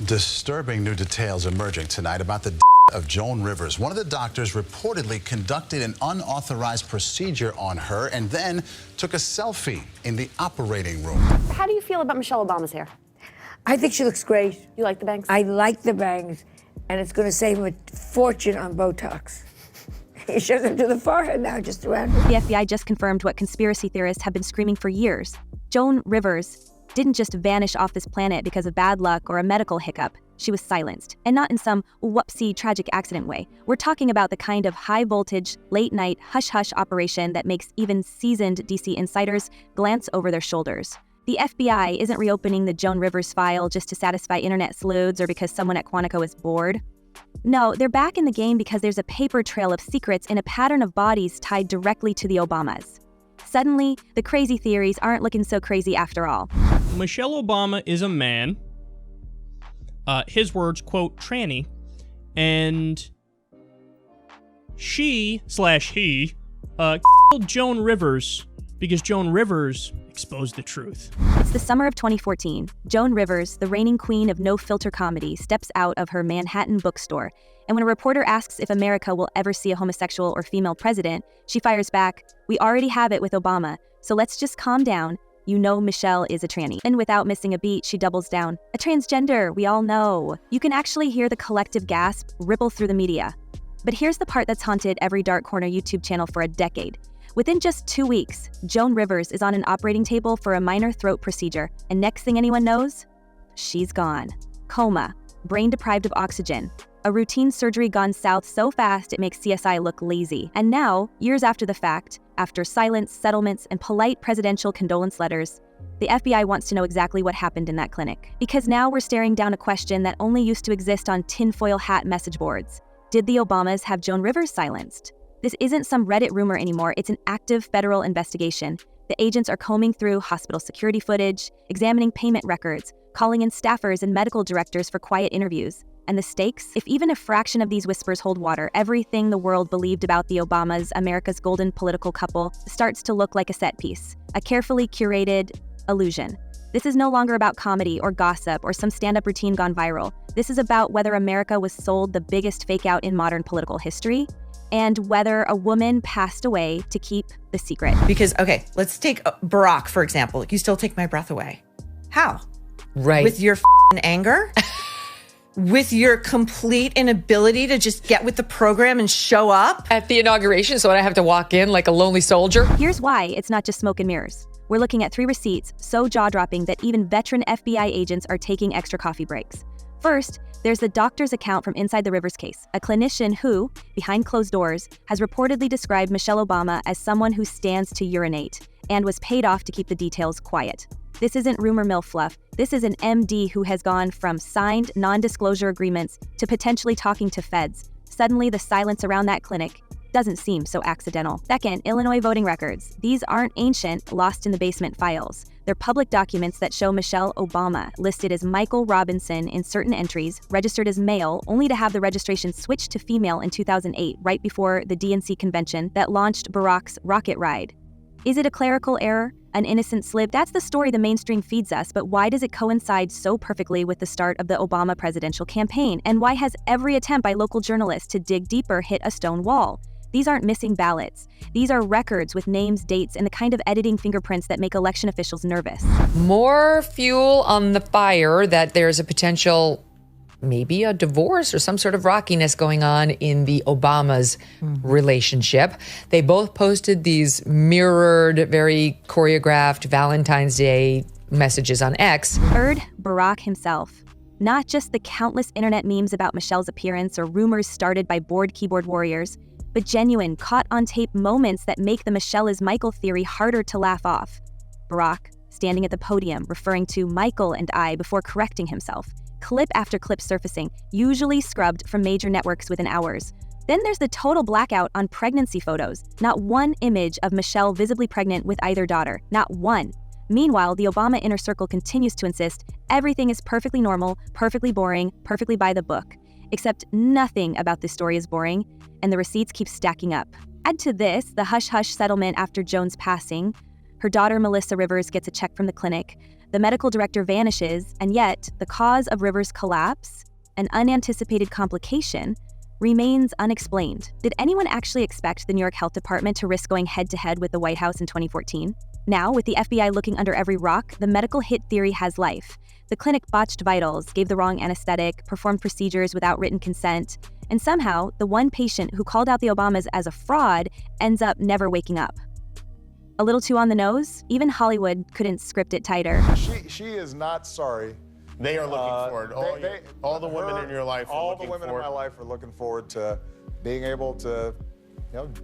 Disturbing new details emerging tonight about the of Joan Rivers. One of the doctors reportedly conducted an unauthorized procedure on her and then took a selfie in the operating room. How do you feel about Michelle Obama's hair? I think she looks great. You like the bangs? I like the bangs, and it's going to save him a fortune on Botox. He shows them to the forehead now, just around. The FBI just confirmed what conspiracy theorists have been screaming for years. Joan Rivers didn't just vanish off this planet because of bad luck or a medical hiccup. She was silenced, and not in some whoopsie tragic accident way. We're talking about the kind of high-voltage, late-night, hush-hush operation that makes even seasoned DC insiders glance over their shoulders. The FBI isn't reopening the Joan Rivers file just to satisfy internet sleuths or because someone at Quantico is bored. No, they're back in the game because there's a paper trail of secrets in a pattern of bodies tied directly to the Obamas. Suddenly, the crazy theories aren't looking so crazy after all. Michelle Obama is a man. His words, quote, tranny, and she/he killed Joan Rivers because Joan Rivers exposed the truth. It's the summer of 2014. Joan Rivers, the reigning queen of no-filter comedy, steps out of her Manhattan bookstore, and when a reporter asks if America will ever see a homosexual or female president, she fires back, "We already have it with Obama, so let's just calm down. You know Michelle is a tranny." And without missing a beat, she doubles down. A transgender, we all know. You can actually hear the collective gasp ripple through the media. But here's the part that's haunted every dark corner YouTube channel for a decade. Within just 2 weeks, Joan Rivers is on an operating table for a minor throat procedure, and next thing anyone knows, she's gone. Coma, brain deprived of oxygen, a routine surgery gone south so fast it makes CSI look lazy. And now, years after the fact, after silence, settlements, and polite presidential condolence letters, the FBI wants to know exactly what happened in that clinic. Because now we're staring down a question that only used to exist on tinfoil hat message boards. Did the Obamas have Joan Rivers silenced? This isn't some Reddit rumor anymore, it's an active federal investigation. The agents are combing through hospital security footage, examining payment records, calling in staffers and medical directors for quiet interviews. And the stakes? If even a fraction of these whispers hold water, everything the world believed about the Obamas, America's golden political couple, starts to look like a set piece, a carefully curated illusion. This is no longer about comedy or gossip or some stand-up routine gone viral. This is about whether America was sold the biggest fake-out in modern political history, and whether a woman passed away to keep the secret. Because, okay, let's take Barack, for example. You still take my breath away. How? Right. With your anger? With your complete inability to just get with the program and show up? At the inauguration, so I have to walk in like a lonely soldier? Here's why it's not just smoke and mirrors. We're looking at 3 receipts so jaw-dropping that even veteran FBI agents are taking extra coffee breaks. First, there's the doctor's account from inside the Rivers case, a clinician who, behind closed doors, has reportedly described Michelle Obama as someone who stands to urinate and was paid off to keep the details quiet. This isn't rumor mill fluff. This is an MD who has gone from signed non-disclosure agreements to potentially talking to feds. Suddenly, the silence around that clinic doesn't seem so accidental. Second, Illinois voting records. These aren't ancient, lost-in-the-basement files. They're public documents that show Michelle Obama listed as Michael Robinson in certain entries, registered as male, only to have the registration switched to female in 2008, right before the DNC convention that launched Barack's rocket ride. Is it a clerical error? An innocent slip? That's the story the mainstream feeds us, but why does it coincide so perfectly with the start of the Obama presidential campaign? And why has every attempt by local journalists to dig deeper hit a stone wall? These aren't missing ballots. These are records with names, dates, and the kind of editing fingerprints that make election officials nervous. More fuel on the fire that there's a potential, maybe a divorce or some sort of rockiness going on in the Obamas' relationship. They both posted these mirrored, very choreographed Valentine's Day messages on X. M3rder, Barack himself. Not just the countless internet memes about Michelle's appearance or rumors started by bored keyboard warriors, but genuine, caught-on-tape moments that make the Michelle is Michael theory harder to laugh off. Barack, standing at the podium, referring to Michael and I before correcting himself. Clip after clip surfacing, usually scrubbed from major networks within hours. Then there's the total blackout on pregnancy photos. Not one image of Michelle visibly pregnant with either daughter. Not one. Meanwhile, the Obama inner circle continues to insist everything is perfectly normal, perfectly boring, perfectly by the book. Except nothing about this story is boring, and the receipts keep stacking up. Add to this the hush-hush settlement after Joan's passing. Her daughter, Melissa Rivers, gets a check from the clinic. the medical director vanishes, and yet the cause of Rivers' collapse, an unanticipated complication, remains unexplained. Did anyone actually expect the New York Health Department to risk going head-to-head with the White House in 2014? Now, with the FBI looking under every rock, the medical hit theory has life. The clinic botched vitals, gave the wrong anesthetic, performed procedures without written consent, and somehow, the one patient who called out the Obamas as a fraud ends up never waking up. A little too on the nose? Even Hollywood couldn't script it tighter. She is not sorry. They are looking forward. All the women in your life are looking forward. All the women in my life are looking forward to being able to,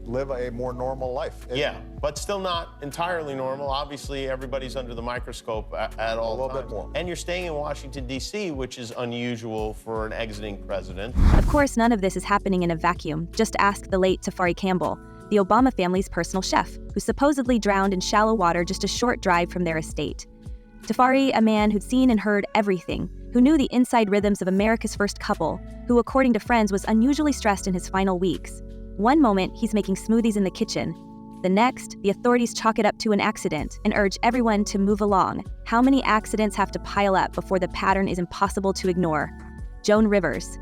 live a more normal life. Yeah, but still not entirely normal. Obviously, everybody's under the microscope at all times. A little bit more. And you're staying in Washington, D.C., which is unusual for an exiting president. Of course, none of this is happening in a vacuum. Just ask the late Tafari Campbell, the Obama family's personal chef, who supposedly drowned in shallow water just a short drive from their estate. Tafari, a man who'd seen and heard everything, who knew the inside rhythms of America's first couple, who, according to friends, was unusually stressed in his final weeks. One moment, he's making smoothies in the kitchen. The next, the authorities chalk it up to an accident and urge everyone to move along. How many accidents have to pile up before the pattern is impossible to ignore? Joan Rivers.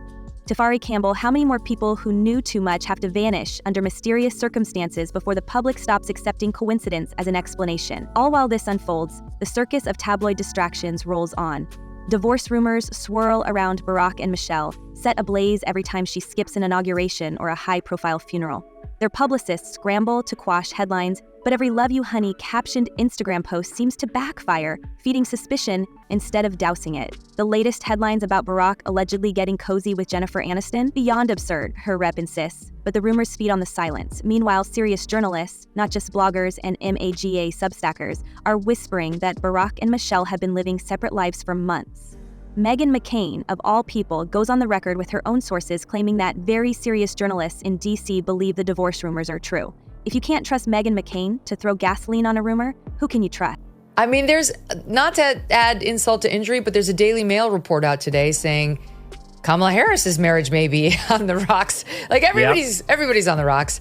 Tafari Campbell, how many more people who knew too much have to vanish under mysterious circumstances before the public stops accepting coincidence as an explanation? All while this unfolds, the circus of tabloid distractions rolls on. Divorce rumors swirl around Barack and Michelle, set ablaze every time she skips an inauguration or a high-profile funeral. Their publicists scramble to quash headlines, but every "Love You, Honey" captioned Instagram post seems to backfire, feeding suspicion instead of dousing it. The latest headlines about Barack allegedly getting cozy with Jennifer Aniston? Beyond absurd, her rep insists, but the rumors feed on the silence. Meanwhile, serious journalists, not just bloggers and MAGA substackers, are whispering that Barack and Michelle have been living separate lives for months. Meghan McCain, of all people, goes on the record with her own sources claiming that very serious journalists in D.C. believe the divorce rumors are true. If you can't trust Meghan McCain to throw gasoline on a rumor, who can you trust? I mean, there's, not to add insult to injury, but there's a Daily Mail report out today saying Kamala Harris's marriage may be on the rocks. Like everybody's on the rocks.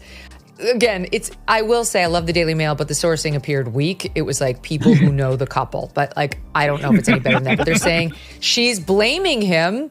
Again, I will say I love the Daily Mail, but the sourcing appeared weak. It was like people who know the couple, but like, I don't know if it's any better than that. But they're saying she's blaming him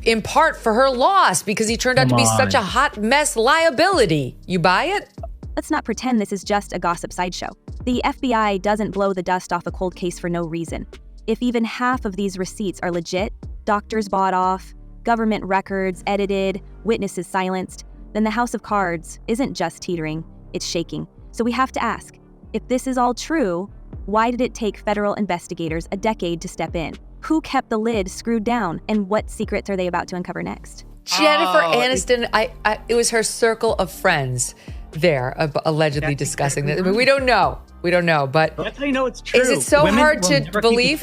in part for her loss because he turned out to be such a hot mess liability. You buy it? Let's not pretend this is just a gossip sideshow. The FBI doesn't blow the dust off a cold case for no reason. If even half of these receipts are legit, doctors bought off, government records edited, witnesses silenced, then the house of cards isn't just teetering, it's shaking. So we have to ask, if this is all true, why did it take federal investigators a decade to step in? Who kept the lid screwed down, and what secrets are they about to uncover next? Jennifer Aniston, it was her circle of friends there allegedly discussing this. I mean, we don't know, but that's how you know it's true. Is it so hard to believe?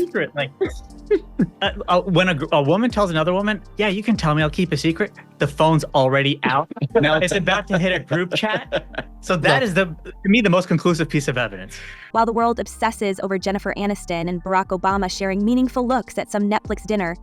When a woman tells another woman, yeah, you can tell me, I'll keep a secret, the phone's already out. Now it's about to hit a group chat. So that is, to me, the most conclusive piece of evidence. While the world obsesses over Jennifer Aniston and Barack Obama sharing meaningful looks at some Netflix dinner,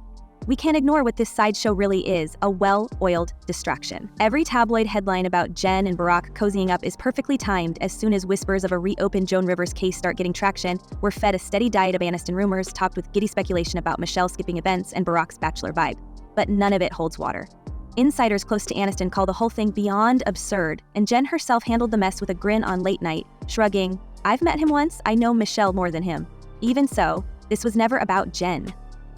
we can't ignore what this sideshow really is, a well-oiled distraction. Every tabloid headline about Jen and Barack cozying up is perfectly timed. As soon as whispers of a reopened Joan Rivers case start getting traction, we're fed a steady diet of Aniston rumors, topped with giddy speculation about Michelle skipping events and Barack's bachelor vibe. But none of it holds water. Insiders close to Aniston call the whole thing beyond absurd, and Jen herself handled the mess with a grin on late night, shrugging, "I've met him once, I know Michelle more than him." Even so, this was never about Jen.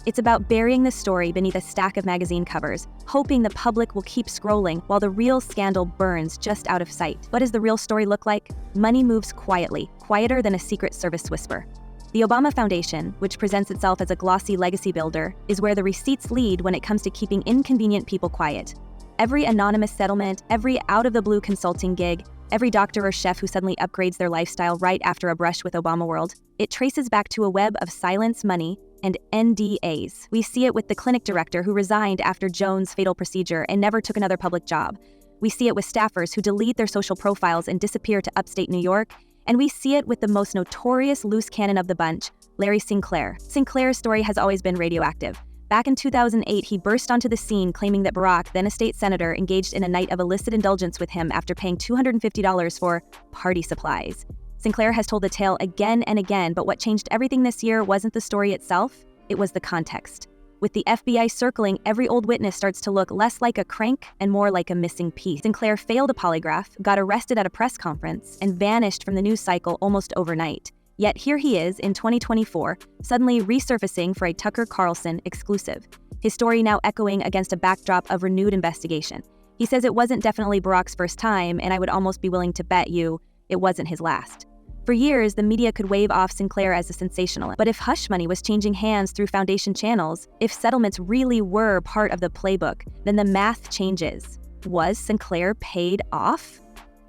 It's about burying the story beneath a stack of magazine covers, hoping the public will keep scrolling while the real scandal burns just out of sight. What does the real story look like? Money moves quietly, quieter than a Secret Service whisper. The Obama Foundation, which presents itself as a glossy legacy builder, is where the receipts lead when it comes to keeping inconvenient people quiet. Every anonymous settlement, every out-of-the-blue consulting gig, every doctor or chef who suddenly upgrades their lifestyle right after a brush with Obama world, it traces back to a web of silence, money, and NDAs. We see it with the clinic director who resigned after Joan's fatal procedure and never took another public job. We see it with staffers who delete their social profiles and disappear to upstate New York. And we see it with the most notorious loose cannon of the bunch, Larry Sinclair. Sinclair's story has always been radioactive. Back in 2008, he burst onto the scene claiming that Barack, then a state senator, engaged in a night of illicit indulgence with him after paying $250 for party supplies. Sinclair has told the tale again and again, but what changed everything this year wasn't the story itself, it was the context. With the FBI circling, every old witness starts to look less like a crank and more like a missing piece. Sinclair failed a polygraph, got arrested at a press conference, and vanished from the news cycle almost overnight. Yet here he is in 2024, suddenly resurfacing for a Tucker Carlson exclusive. His story now echoing against a backdrop of renewed investigation. He says it wasn't definitely Barack's first time, and I would almost be willing to bet you it wasn't his last. For years, the media could wave off Sinclair as a sensationalist. But if hush money was changing hands through foundation channels, if settlements really were part of the playbook, then the math changes. Was Sinclair paid off?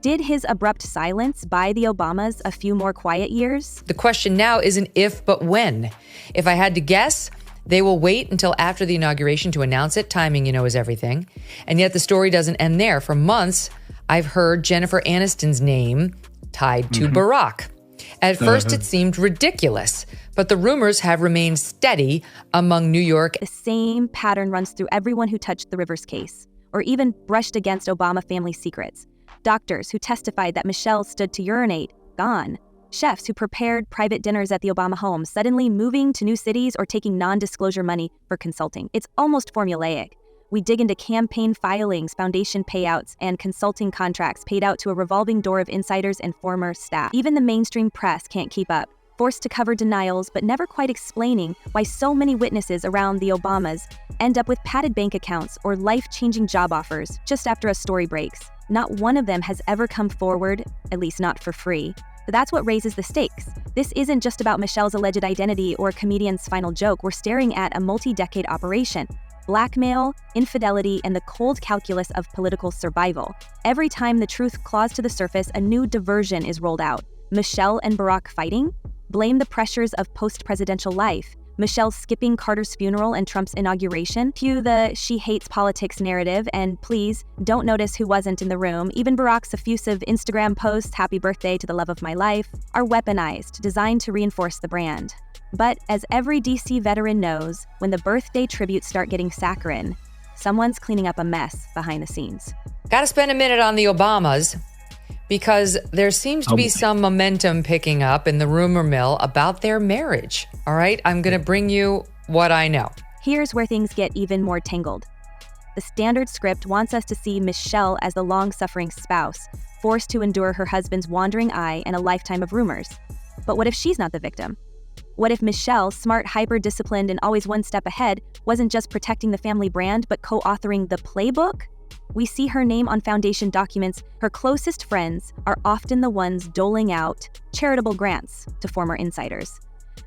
Did his abrupt silence buy the Obamas a few more quiet years? The question now isn't if, but when. If I had to guess, they will wait until after the inauguration to announce it. Timing, is everything. And yet the story doesn't end there. For months, I've heard Jennifer Aniston's name tied to Barack. At first, it seemed ridiculous, but the rumors have remained steady among New York. The same pattern runs through everyone who touched the Rivers case, or even brushed against Obama family secrets. Doctors who testified that Michelle stood to urinate, gone. Chefs who prepared private dinners at the Obama home, suddenly moving to new cities or taking non-disclosure money for consulting. It's almost formulaic. We dig into campaign filings, foundation payouts, and consulting contracts paid out to a revolving door of insiders and former staff. Even the mainstream press can't keep up, forced to cover denials but never quite explaining why so many witnesses around the Obamas end up with padded bank accounts or life-changing job offers just after a story breaks. Not one of them has ever come forward, at least not for free. But that's what raises the stakes. This isn't just about Michelle's alleged identity or a comedian's final joke. We're staring at a multi-decade operation. Blackmail, infidelity, and the cold calculus of political survival. Every time the truth claws to the surface, a new diversion is rolled out. Michelle and Barack fighting? Blame the pressures of post-presidential life. Michelle skipping Carter's funeral and Trump's inauguration. Cue the she hates politics narrative, and please, don't notice who wasn't in the room. Even Barack's effusive Instagram posts, happy birthday to the love of my life, are weaponized, designed to reinforce the brand. But as every DC veteran knows, when the birthday tributes start getting saccharine, someone's cleaning up a mess behind the scenes. Got to spend a minute on the Obamas, because there seems to be some momentum picking up in the rumor mill about their marriage. All right, I'm going to bring you what I know. Here's where things get even more tangled. The standard script wants us to see Michelle as the long-suffering spouse, forced to endure her husband's wandering eye and a lifetime of rumors. But what if she's not the victim? What if Michelle, smart, hyper-disciplined, and always one step ahead, wasn't just protecting the family brand, but co-authoring the playbook? We see her name on foundation documents. Her closest friends are often the ones doling out charitable grants to former insiders.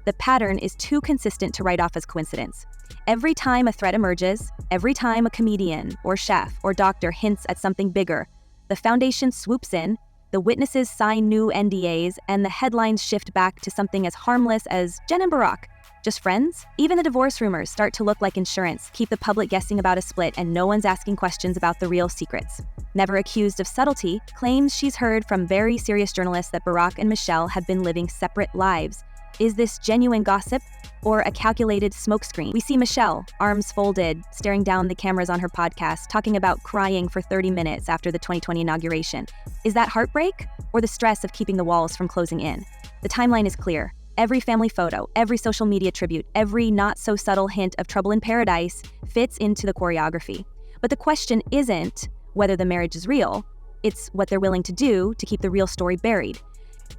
The pattern is too consistent to write off as coincidence. Every time a threat emerges, every time a comedian or chef or doctor hints at something bigger, the foundation swoops in, the witnesses sign new NDAs, and the headlines shift back to something as harmless as Jen and Barack. Just friends? Even the divorce rumors start to look like insurance, keep the public guessing about a split, and no one's asking questions about the real secrets. Never accused of subtlety, claims she's heard from very serious journalists that Barack and Michelle have been living separate lives. Is this genuine gossip or a calculated smokescreen? We see Michelle, arms folded, staring down the cameras on her podcast, talking about crying for 30 minutes after the 2020 inauguration. Is that heartbreak or the stress of keeping the walls from closing in? The timeline is clear. Every family photo, every social media tribute, every not-so-subtle hint of trouble in paradise fits into the choreography. But the question isn't whether the marriage is real, it's what they're willing to do to keep the real story buried.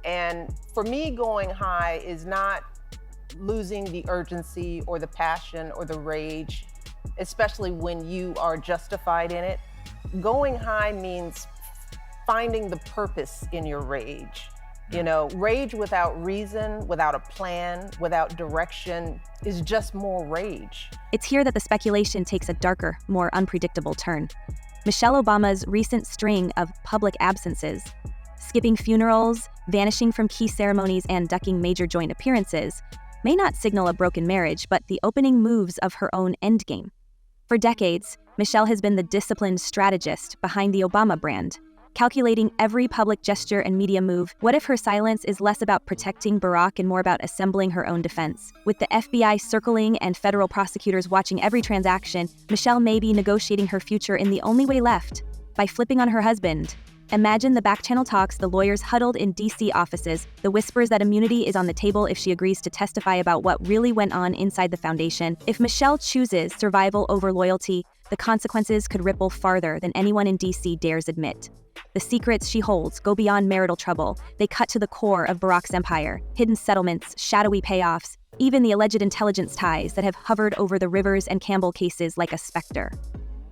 And for me, going high is not losing the urgency or the passion or the rage, especially when you are justified in it. Going high means finding the purpose in your rage. You know, rage without reason, without a plan, without direction is just more rage. It's here that the speculation takes a darker, more unpredictable turn. Michelle Obama's recent string of public absences, skipping funerals, vanishing from key ceremonies, and ducking major joint appearances, may not signal a broken marriage, but the opening moves of her own endgame. For decades, Michelle has been the disciplined strategist behind the Obama brand, calculating every public gesture and media move. What if her silence is less about protecting Barack and more about assembling her own defense? With the FBI circling and federal prosecutors watching every transaction, Michelle may be negotiating her future in the only way left, by flipping on her husband Imagine the back-channel talks, the lawyers huddled in DC offices, the whispers that immunity is on the table if she agrees to testify about what really went on inside the foundation. If Michelle chooses survival over loyalty, the consequences could ripple farther than anyone in DC dares admit. The secrets she holds go beyond marital trouble. They cut to the core of Barack's empire, hidden settlements, shadowy payoffs, even the alleged intelligence ties that have hovered over the Rivers and Campbell cases like a specter.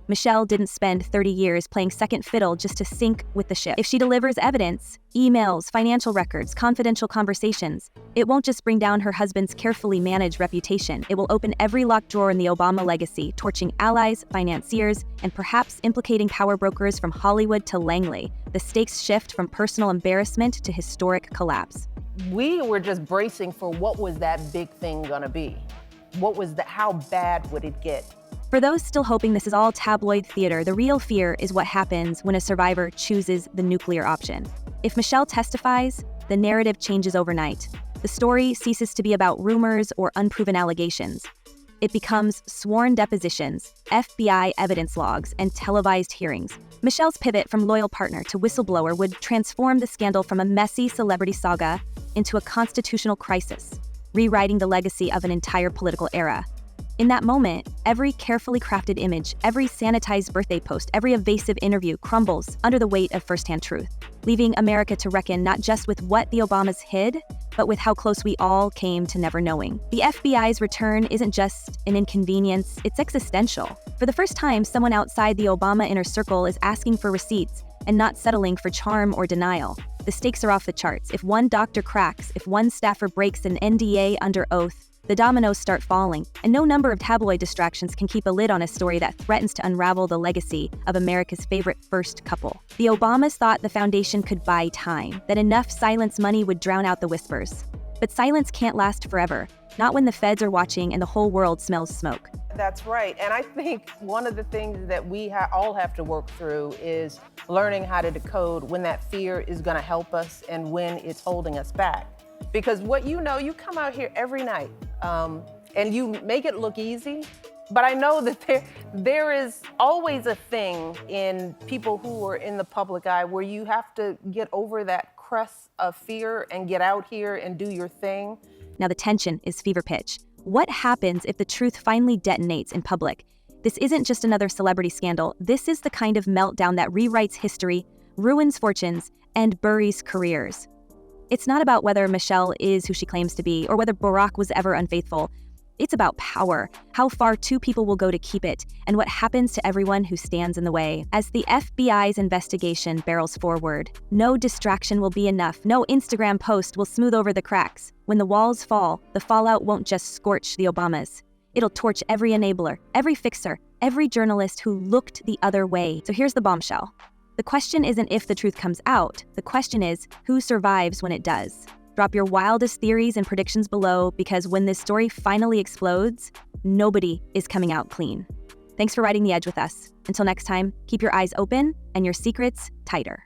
Michelle didn't spend 30 years playing second fiddle just to sync with the ship. If she delivers evidence, emails, financial records, confidential conversations, it won't just bring down her husband's carefully managed reputation. It will open every locked drawer in the Obama legacy, torching allies, financiers, and perhaps implicating power brokers from Hollywood to Langley. The stakes shift from personal embarrassment to historic collapse. We were just bracing for what was that big thing gonna be? How bad would it get? For those still hoping this is all tabloid theater, the real fear is what happens when a survivor chooses the nuclear option. If Michelle testifies, the narrative changes overnight. The story ceases to be about rumors or unproven allegations. It becomes sworn depositions, FBI evidence logs, and televised hearings. Michelle's pivot from loyal partner to whistleblower would transform the scandal from a messy celebrity saga into a constitutional crisis, rewriting the legacy of an entire political era. In that moment, every carefully crafted image, every sanitized birthday post, every evasive interview crumbles under the weight of firsthand truth, leaving America to reckon not just with what the Obamas hid, but with how close we all came to never knowing. The FBI's return isn't just an inconvenience, it's existential. For the first time, someone outside the Obama inner circle is asking for receipts and not settling for charm or denial. The stakes are off the charts. If one doctor cracks, if one staffer breaks an NDA under oath, the dominoes start falling, and no number of tabloid distractions can keep a lid on a story that threatens to unravel the legacy of America's favorite first couple. The Obamas thought the foundation could buy time, that enough silence money would drown out the whispers. But silence can't last forever, not when the feds are watching and the whole world smells smoke. That's right. And I think one of the things that we all have to work through is learning how to decode when that fear is going to help us and when it's holding us back. Because you come out here every night and you make it look easy, but I know that there is always a thing in people who are in the public eye where you have to get over that crest of fear and get out here and do your thing. Now the tension is fever pitch. What happens if the truth finally detonates in public? This isn't just another celebrity scandal. This is the kind of meltdown that rewrites history, ruins fortunes, and buries careers. It's not about whether Michelle is who she claims to be or whether Barack was ever unfaithful. It's about power, how far two people will go to keep it, and what happens to everyone who stands in the way. As the FBI's investigation barrels forward, no distraction will be enough. No Instagram post will smooth over the cracks. When the walls fall, the fallout won't just scorch the Obamas. It'll torch every enabler, every fixer, every journalist who looked the other way. So here's the bombshell. The question isn't if the truth comes out. The question is who survives when it does. Drop your wildest theories and predictions below, because when this story finally explodes, nobody is coming out clean. Thanks for riding the edge with us. Until next time, keep your eyes open and your secrets tighter.